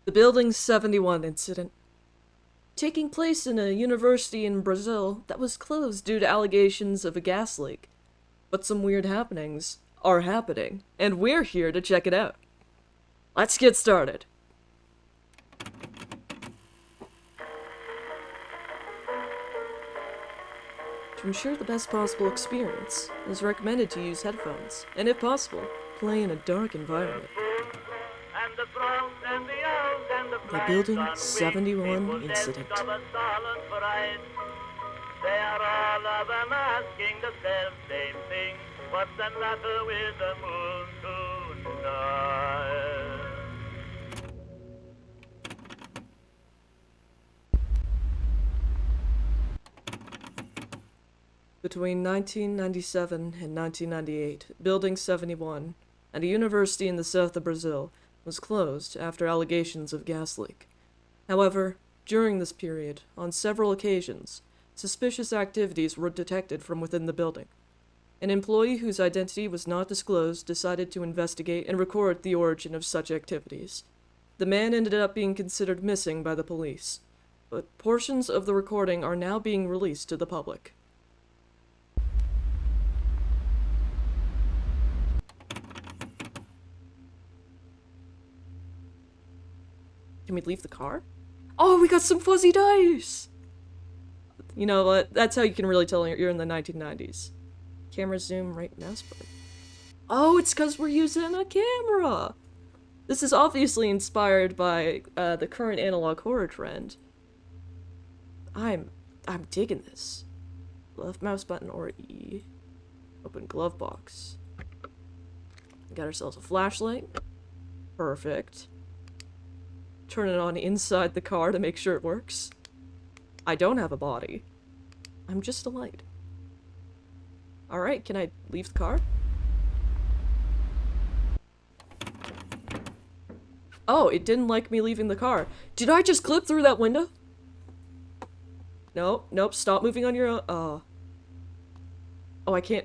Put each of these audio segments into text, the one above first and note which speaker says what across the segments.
Speaker 1: The Building 71 incident. Taking place in a university in Brazil that was closed due to allegations of a gas leak. But some weird happenings are happening, and we're here to check it out. Let's get started. To ensure the best possible experience, it is recommended to use headphones, and if possible, play in a dark environment. The Building 71 incident.
Speaker 2: They are all of them asking the same thing. What's the matter with the moon tonight?
Speaker 1: Between 1997 and 1998, Building 71, at a university in the south of Brazil, was closed after allegations of gas leak. However, during this period, on several occasions, suspicious activities were detected from within the building. An employee whose identity was not disclosed decided to investigate and record the origin of such activities. The man ended up being considered missing by the police, but portions of the recording are now being released to the public. Can we leave the car? Oh, we got some fuzzy dice! You know what? That's how you can really tell you're in the 1990s. Camera zoom, right mouse button. Oh, it's because we're using a camera! This is obviously inspired by the current analog horror trend. I'm digging this. Left mouse button or E. Open glove box. Got ourselves a flashlight. Perfect. Turn it on inside the car to make sure it works. I don't have a body. I'm just a light. Alright, can I leave the car? Oh, it didn't like me leaving the car. Did I just clip through that window? Nope, stop moving on your own. Oh, I can't.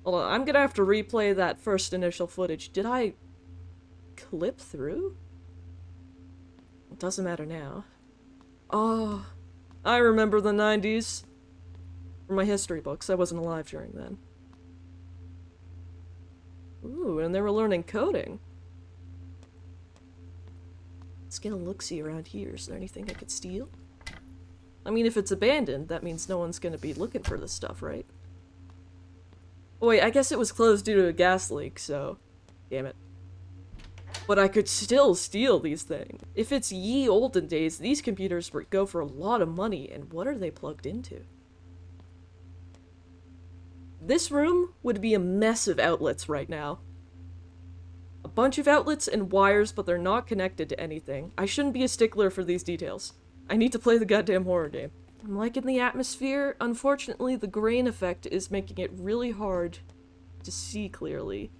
Speaker 1: Hold on, I'm gonna have to replay that first initial footage. Did I clip through? It doesn't matter now. Oh, I remember the 90s. From my history books, I wasn't alive during then. Ooh, and they were learning coding. Let's get a look-see around here. Is there anything I could steal? I mean, if it's abandoned, that means no one's gonna be looking for this stuff, right? Oh, wait, I guess it was closed due to a gas leak, so... Damn it. But I could still steal these things. If it's ye olden days, these computers would go for a lot of money, and what are they plugged into? This room would be a mess of outlets right now. A bunch of outlets and wires, but they're not connected to anything. I shouldn't be a stickler for these details. I need to play the goddamn horror game. I'm liking the atmosphere. Unfortunately, the grain effect is making it really hard to see clearly.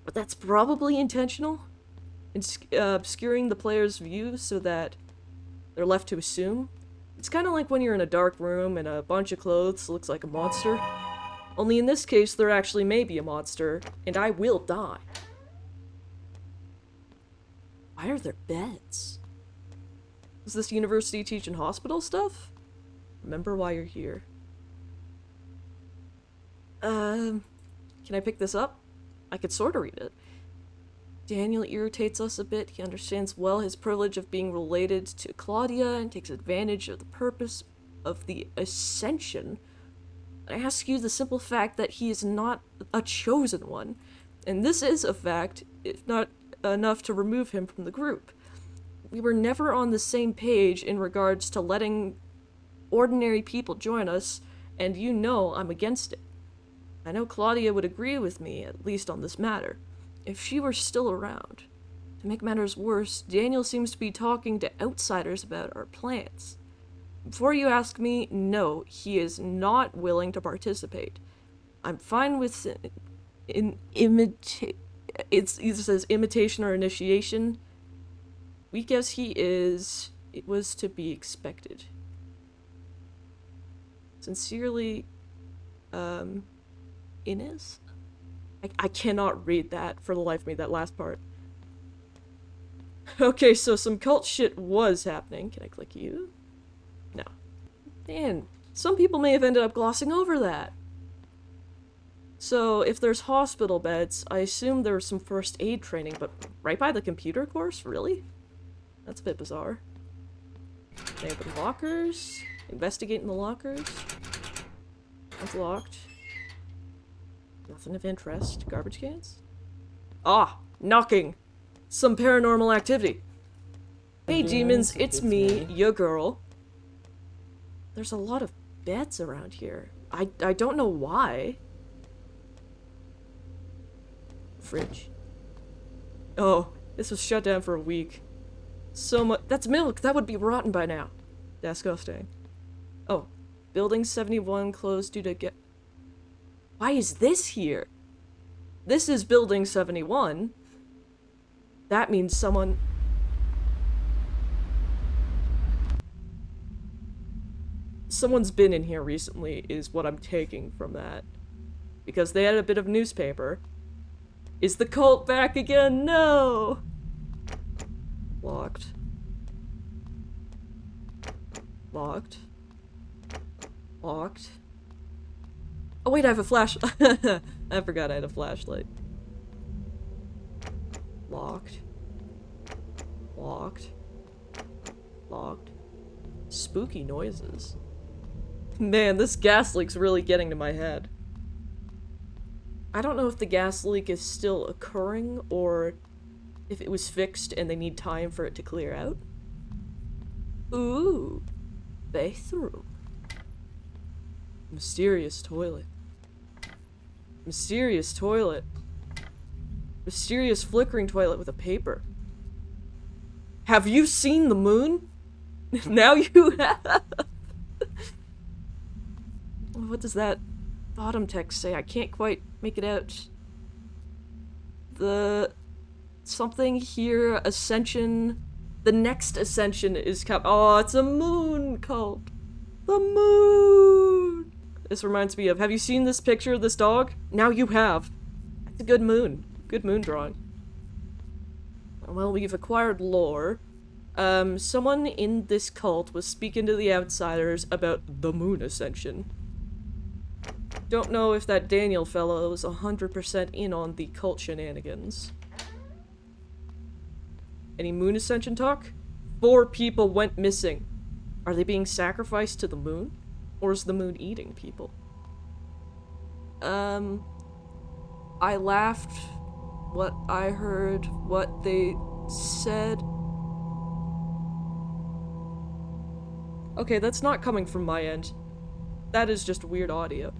Speaker 1: But that's probably intentional. It's obscuring the player's view so that they're left to assume. It's kind of like when you're in a dark room and a bunch of clothes looks like a monster. Only in this case, there actually may be a monster, and I will die. Why are there beds? Is this university teaching hospital stuff? Remember why you're here. Can I pick this up? I could sort of read it. Daniel irritates us a bit. He understands well his privilege of being related to Claudia and takes advantage of the purpose of the ascension. I ask you the simple fact that he is not a chosen one, and this is a fact, if not enough to remove him from the group. We were never on the same page in regards to letting ordinary people join us, and you know I'm against it. I know Claudia would agree with me, at least on this matter, if she were still around. To make matters worse, Daniel seems to be talking to outsiders about our plans. Before you ask me, no, he is not willing to participate. I'm fine with it either says imitation or initiation. Weak as he is, it was to be expected. Sincerely, Inez? I cannot read that for the life of me, that last part. Okay, so some cult shit was happening. Can I click you? No. Man, some people may have ended up glossing over that. So, if there's hospital beds, I assume there was some first aid training, but right by the computer course? Really? That's a bit bizarre. They open lockers. Investigate in the lockers. That's locked. Nothing of interest. Garbage cans? Ah! Knocking! Some paranormal activity. Hey demons, it's me, your girl. There's a lot of beds around here. I don't know why. Fridge. Oh, this was shut down for a week. So much— that's milk! That would be rotten by now. Disgusting. Oh. Building 71 closed due to Why is this here? This is Building 71. That means someone— someone's been in here recently, is what I'm taking from that. Because they had a bit of newspaper. Is the cult back again? No! Locked. Locked. Locked. Oh wait, I have a flash— I forgot I had a flashlight. Locked. Locked. Locked. Spooky noises. Man, this gas leak's really getting to my head. I don't know if the gas leak is still occurring, or if it was fixed and they need time for it to clear out. Ooh. Bathroom. Mysterious toilet. Mysterious toilet. Mysterious flickering toilet with a paper. Have you seen the moon? Now you have. What does that bottom text say? I can't quite make it out. The— something here, ascension. The next ascension is oh, it's a moon cult. The moon. This reminds me of— have you seen this picture of this dog? Now you have. It's a good moon. Good moon drawing. Well, we've acquired lore. Someone in this cult was speaking to the outsiders about the moon ascension. Don't know if that Daniel fellow is 100% in on the cult shenanigans. Any moon ascension talk? 4 people went missing. Are they being sacrificed to the moon? Or is the moon eating people? I laughed. What I heard, what they said. Okay, that's not coming from my end. That is just weird audio.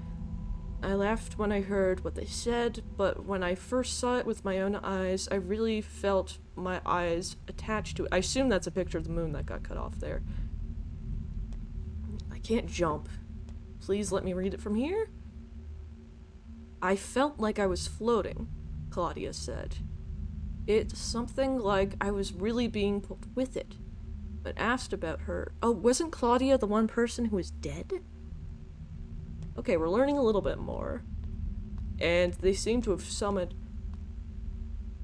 Speaker 1: I laughed when I heard what they said, but when I first saw it with my own eyes, I really felt my eyes attached to it. I assume that's a picture of the moon that got cut off there. I can't jump. Please let me read it from here. I felt like I was floating, Claudia said. It's something like I was really being pulled with it. But asked about her— oh, wasn't Claudia the one person who was dead? Okay, we're learning a little bit more. And they seem to have summoned—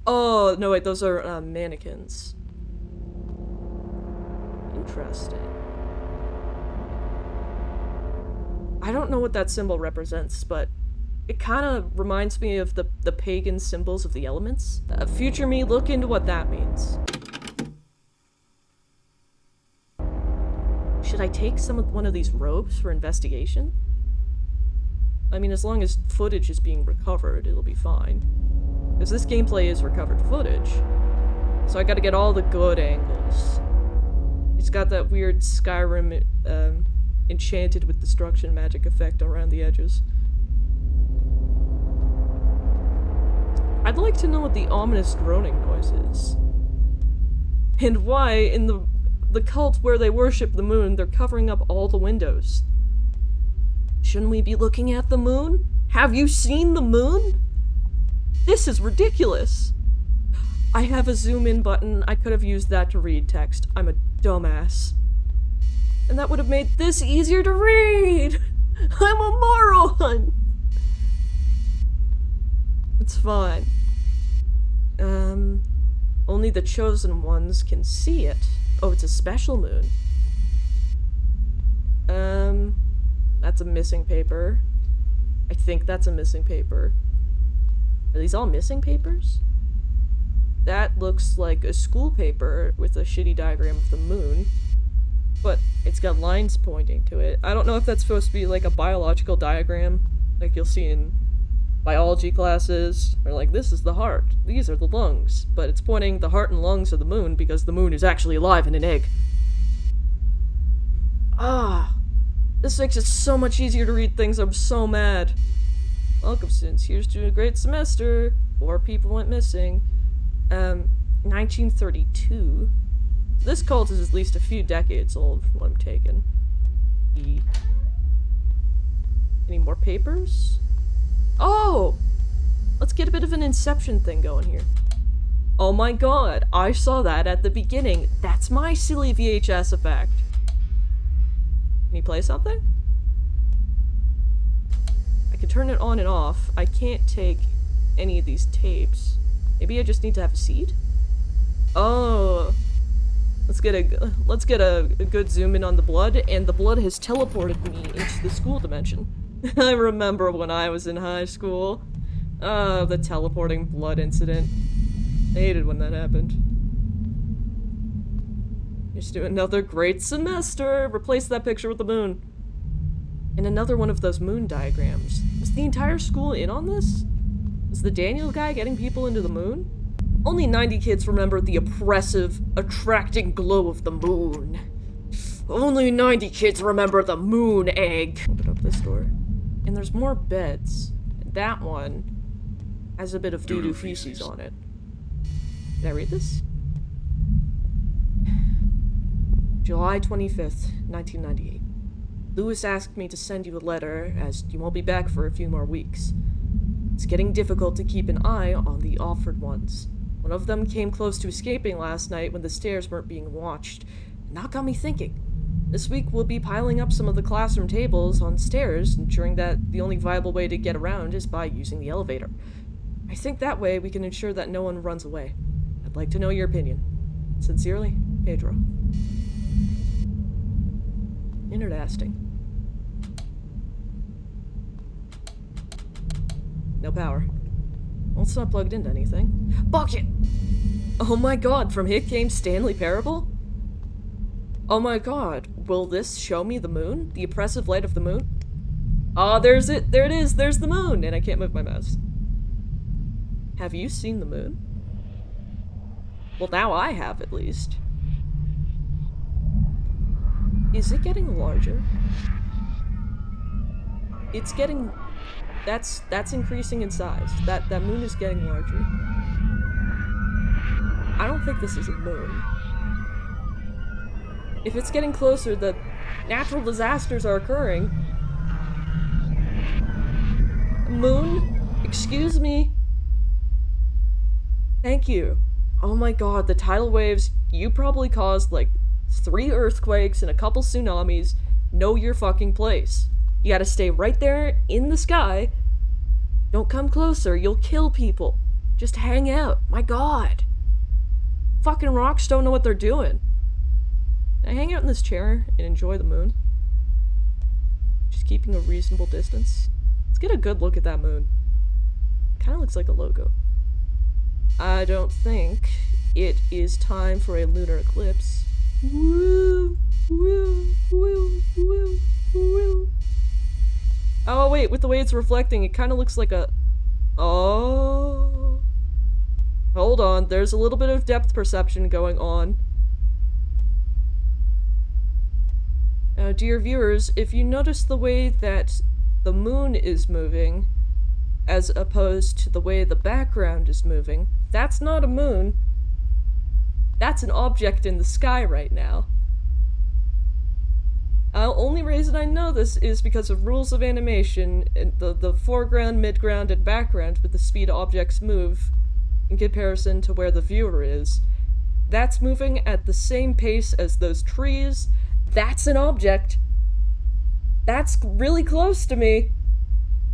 Speaker 1: oh, no wait, those are mannequins. Interesting. I don't know what that symbol represents, but it kind of reminds me of the pagan symbols of the elements. Future me, look into what that means. Should I take one of these robes for investigation? I mean, as long as footage is being recovered, it'll be fine. Because this gameplay is recovered footage. So I gotta get all the good angles. It's got that weird Skyrim, enchanted with destruction magic effect around the edges. I'd like to know what the ominous droning noise is. And why, in the cult where they worship the moon, they're covering up all the windows. Shouldn't we be looking at the moon? Have you seen the moon? This is ridiculous. I have a zoom in button. I could have used that to read text. I'm a dumbass. And that would have made this easier to read. I'm a moron. It's fine. Only the chosen ones can see it. Oh, it's a special moon. That's a missing paper. I think that's a missing paper. Are these all missing papers? That looks like a school paper with a shitty diagram of the moon. But it's got lines pointing to it. I don't know if that's supposed to be like a biological diagram, like you'll see in biology classes, or like, this is the heart, these are the lungs, but it's pointing the heart and lungs of the moon because the moon is actually alive in an egg. Ah, this makes it so much easier to read things. I'm so mad. Welcome, students. Here's to a great semester. 4 people went missing. 1932. This cult is at least a few decades old, from what I'm taking. Any more papers? Oh! Let's get a bit of an Inception thing going here. Oh my god, I saw that at the beginning. That's my silly VHS effect. Can you play something? I can turn it on and off. I can't take any of these tapes. Maybe I just need to have a seed? Oh. Let's get a good zoom in on the blood, and the blood has teleported me into the school dimension. I remember when I was in high school. Oh, the teleporting blood incident. I hated when that happened. Here's to another great semester! Replace that picture with the moon. And another one of those moon diagrams. Was the entire school in on this? Was the Daniel guy getting people into the moon? Only 90 kids remember the oppressive, attracting glow of the moon. Only 90 kids remember the moon egg. Open up this door. And there's more beds. And that one has a bit of doo-doo feces on it. Can I read this? July 25th, 1998. Lewis asked me to send you a letter, as you won't be back for a few more weeks. It's getting difficult to keep an eye on the offered ones. One of them came close to escaping last night when the stairs weren't being watched. And that got me thinking. This week we'll be piling up some of the classroom tables on stairs, ensuring that the only viable way to get around is by using the elevator. I think that way we can ensure that no one runs away. I'd like to know your opinion. Sincerely, Pedro. Interesting. No power. Well, it's not plugged into anything. Bucket! Oh my god, from Hit came Stanley Parable? Oh my god, will this show me the moon? The oppressive light of the moon? Ah, there's it! There it is! There's the moon! And I can't move my mouse. Have you seen the moon? Well, now I have, at least. Is it getting larger? It's getting... That's increasing in size. That moon is getting larger. I don't think this is a moon. If it's getting closer, the natural disasters are occurring. Moon? Excuse me? Thank you. Oh my god, the tidal waves you probably caused like 3 earthquakes and a couple tsunamis. Know your fucking place. You gotta stay right there in the sky. Don't come closer, you'll kill people. Just hang out. My god. Fucking rocks don't know what they're doing. Can I hang out in this chair and enjoy the moon? Just keeping a reasonable distance. Let's get a good look at that moon. Kinda looks like a logo. I don't think it is time for a lunar eclipse. Woo! Woo! Woo! Woo! Woo! Oh, wait, with the way it's reflecting, it kind of looks like a... Oh... Hold on, there's a little bit of depth perception going on. Dear viewers, if you notice the way that the moon is moving, as opposed to the way the background is moving, that's not a moon. That's an object in the sky right now. Only reason I know this is because of rules of animation, and the foreground, midground, and background with the speed objects move in comparison to where the viewer is. That's moving at the same pace as those trees. That's an object. That's really close to me.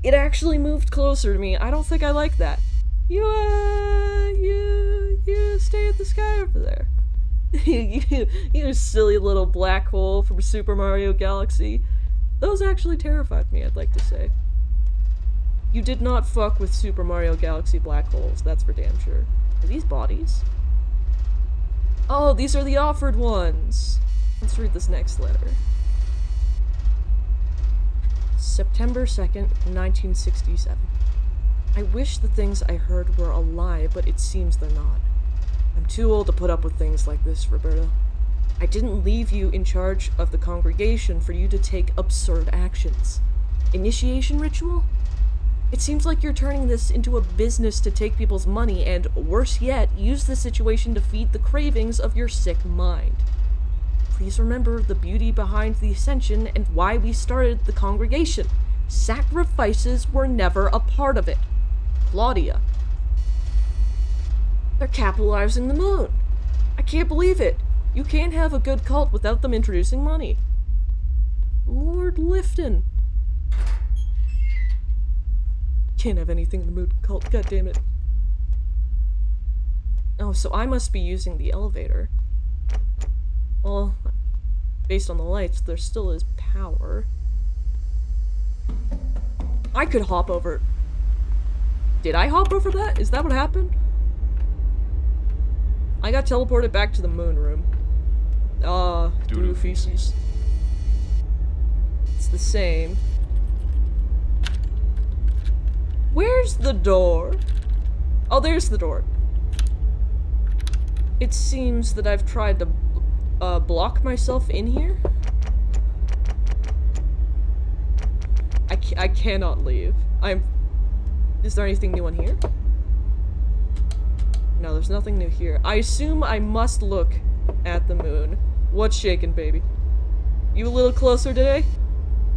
Speaker 1: It actually moved closer to me. I don't think I like that. You stay at the sky over there. You silly little black hole from Super Mario Galaxy. Those actually terrified me, I'd like to say. You did not fuck with Super Mario Galaxy black holes, that's for damn sure. Are these bodies? Oh, these are the offered ones. Let's read this next letter. September 2nd, 1967. I wish the things I heard were a lie, but it seems they're not. I'm too old to put up with things like this, Roberto. I didn't leave you in charge of the congregation for you to take absurd actions. Initiation ritual? It seems like you're turning this into a business to take people's money and, worse yet, use the situation to feed the cravings of your sick mind. Please remember the beauty behind the Ascension and why we started the congregation. Sacrifices were never a part of it. Claudia. They're capitalizing the moon. I can't believe it. You can't have a good cult without them introducing money. Lord Lifton. Can't have anything in the moon cult, god damn it. Oh, so I must be using the elevator. Well, based on the lights, there still is power. I could hop over. Did I hop over that? Is that what happened? I got teleported back to the moon room. Doo-doo feces. It's the same. Where's the door? Oh, there's the door. It seems that I've tried to block myself in here. I cannot leave. Is there anything new on here? No, there's nothing new here. I assume I must look at the moon. What's shaking, baby? You a little closer today?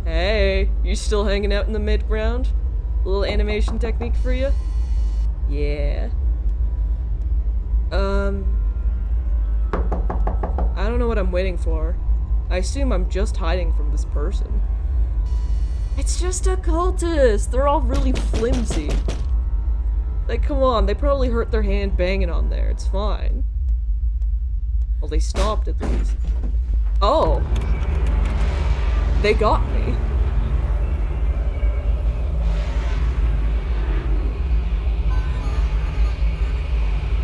Speaker 1: Hey, you still hanging out in the mid-ground? A little animation technique for you? Yeah. I don't know what I'm waiting for. I assume I'm just hiding from this person. It's just a cultist! They're all really flimsy. Like, come on, they probably hurt their hand banging on there. It's fine. Well, they stopped at least. Oh! They got me.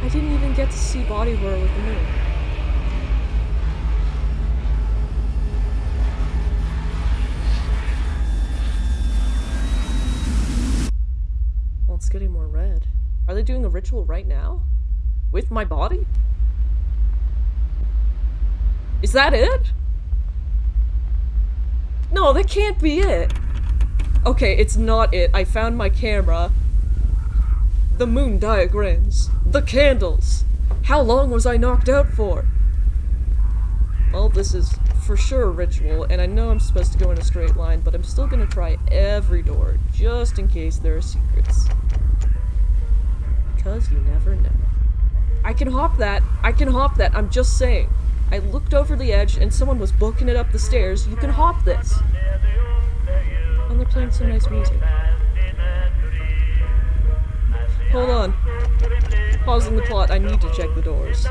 Speaker 1: I didn't even get to see body horror with the moon. Well, it's getting more red. Are they doing a ritual right now? With my body? Is that it? No, that can't be it. Okay, it's not it. I found my camera. The moon diagrams. The candles. How long was I knocked out for? Well, this is for sure a ritual, and I know I'm supposed to go in a straight line, but I'm still gonna try every door, just in case there are secrets. Because you never know. I can hop that. I can hop that. I'm just saying. I looked over the edge, and someone was booking it up the stairs. You can hop this. And they're playing some nice music. Hold on. Pausing the plot, I need to check the doors.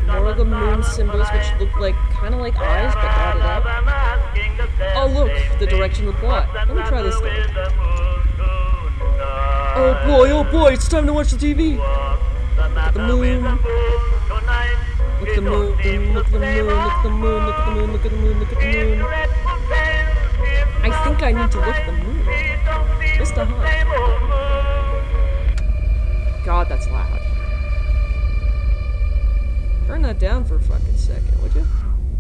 Speaker 1: More of the moon symbols, which look like, kind of like eyes, but dotted out. Oh look, the direction of the plot. Let me try this door. Oh boy, it's time to watch the TV! Look at the moon. Look at the moon, look at the moon, look at the moon, look at the moon, look at the moon, look at the moon. I think I need to look at the moon. Just a hunch. God, that's loud. Turn that down for a fucking second, would you?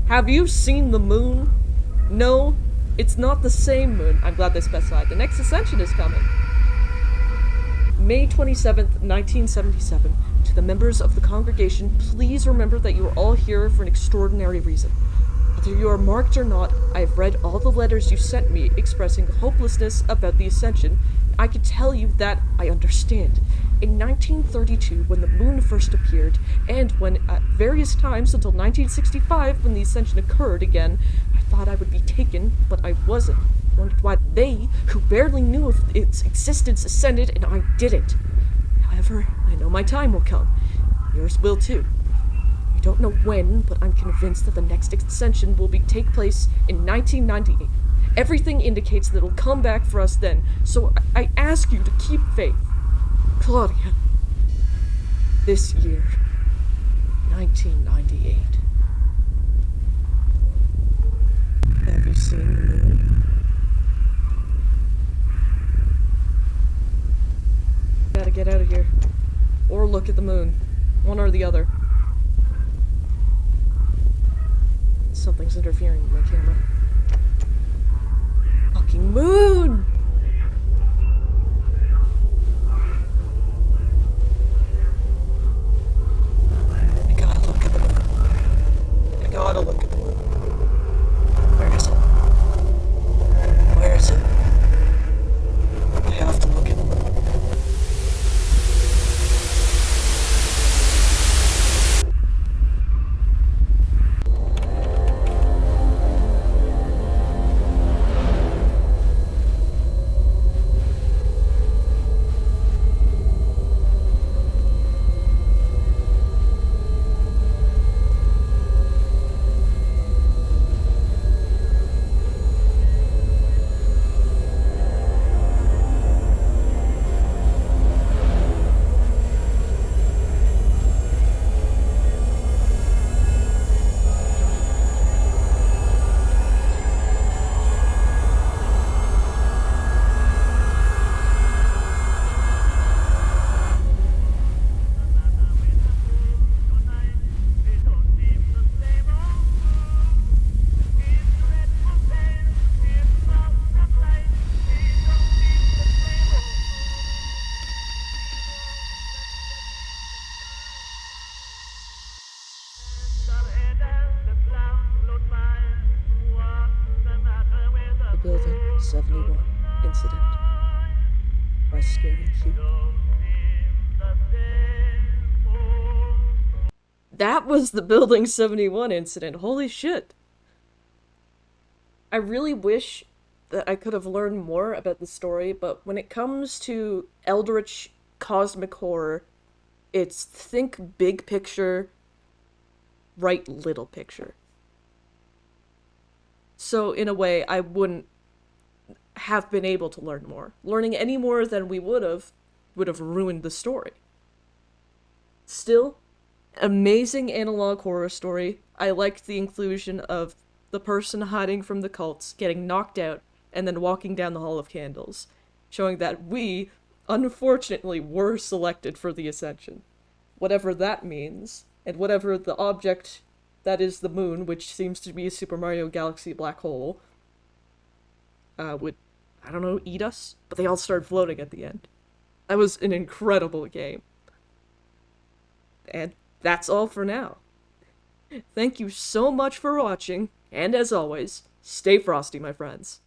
Speaker 1: Have you seen the moon? No, it's not the same moon. I'm glad they specified. The next ascension is coming. May 27th, 1977. To the members of the congregation, please remember that you are all here for an extraordinary reason. Whether you are marked or not, I have read all the letters you sent me expressing hopelessness about the Ascension. I can tell you that I understand. In 1932, when the moon first appeared, and when at various times until 1965, when the Ascension occurred again, I thought I would be taken, but I wasn't. Wondered why they, who barely knew of its existence, ascended and I didn't. However, I know my time will come. Yours will too. I don't know when, but I'm convinced that the next ascension will take place in 1998. Everything indicates that it'll come back for us then, so I ask you to keep faith. Claudia. This year, 1998. Have you seen the moon? Gotta get out of here. Or look at the moon. One or the other. Something's interfering with my camera. Fucking moon! I gotta look at the moon. I gotta look at the moon. Where is it? Where is it? I have to look at the moon. Building 71 incident by Scary Cube. That was the Building 71 incident. Holy shit. I really wish that I could have learned more about the story, but when it comes to eldritch cosmic horror, it's think big picture, write little picture. So in a way, I wouldn't have been able to learn more. Learning any more than we would have ruined the story. Still, amazing analog horror story. I liked the inclusion of the person hiding from the cults, getting knocked out, and then walking down the Hall of Candles, showing that we, unfortunately, were selected for the Ascension. Whatever that means, and whatever the object that is the moon, which seems to be a Super Mario Galaxy black hole, would, I don't know, eat us? But they all started floating at the end. That was an incredible game. And that's all for now. Thank you so much for watching, and as always, stay frosty, my friends.